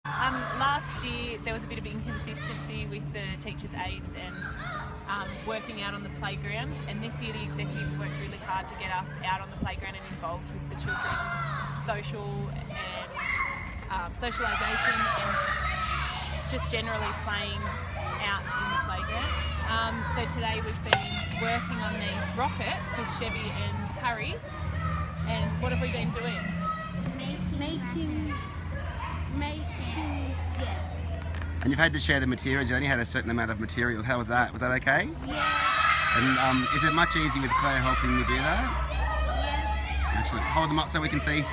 Last year there was a bit of inconsistency with the teachers' aides and working out on the playground, and this year the executive worked really hard to get us out on the playground and involved with the children's social and socialisation and just generally playing out in the playground. So today we've been working on these rockets with Chevy and Harry, and what have we been doing? Making, yeah. And you've had to share the materials. You only had a certain amount of material. How was that? Was that okay? Yeah. And is it much easier with Claire helping you do that? Yeah. Excellent. Hold them up so we can see.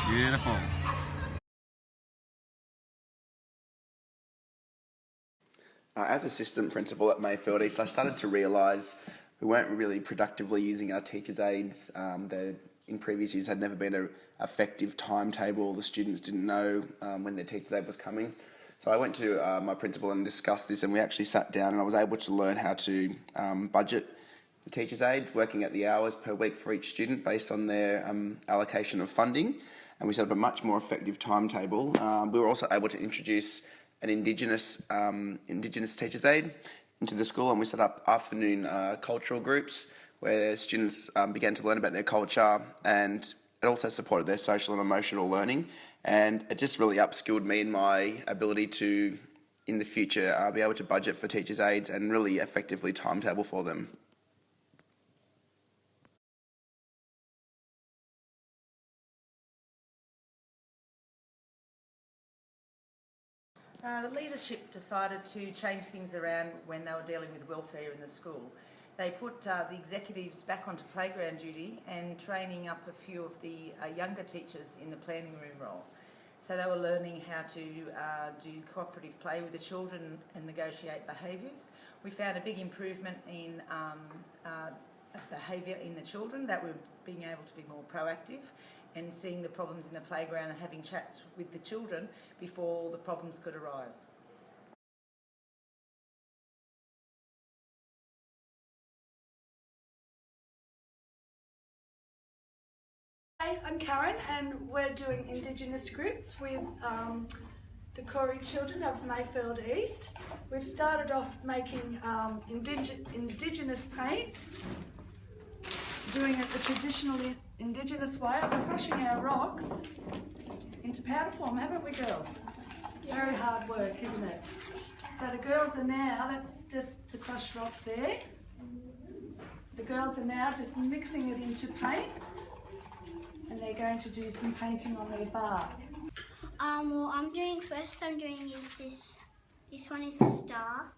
Beautiful. As assistant principal at Mayfield East, I started to realise we weren't really productively using our teachers' aides. There, in previous years, had never been an effective timetable. The students didn't know when their teacher's aide was coming. So I went to my principal and discussed this, and we actually sat down and I was able to learn how to budget the teachers' aides, working at the hours per week for each student based on their allocation of funding. And we set up a much more effective timetable. We were also able to introduce an Indigenous teachers' aide into the school, and we set up afternoon cultural groups where students began to learn about their culture, and it also supported their social and emotional learning. And it just really upskilled me in my ability to, in the future, be able to budget for teachers' aides and really effectively timetable for them. The leadership decided to change things around when they were dealing with welfare in the school. They put the executives back onto playground duty and training up a few of the younger teachers in the planning room role. So they were learning how to do cooperative play with the children and negotiate behaviours. We found a big improvement in behaviour in the children, that we're being able to be more proactive and seeing the problems in the playground and having chats with the children before the problems could arise. Hi, I'm Karen, and we're doing Indigenous groups with the Koori children of Mayfield East. We've started off making Indigenous paints, doing it the traditional Indigenous way of crushing our rocks into powder form, haven't we, girls? Yes. Very hard work, isn't it? So the girls are now, that's just the crushed rock there. The girls are now just mixing it into paints, and they're going to do some painting on their bark. Well, first I'm doing is this one is a star,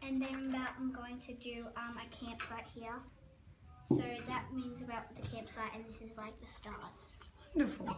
and then I'm going to do a campsite here. So that means about the campsite, and this is like the stars. Wonderful.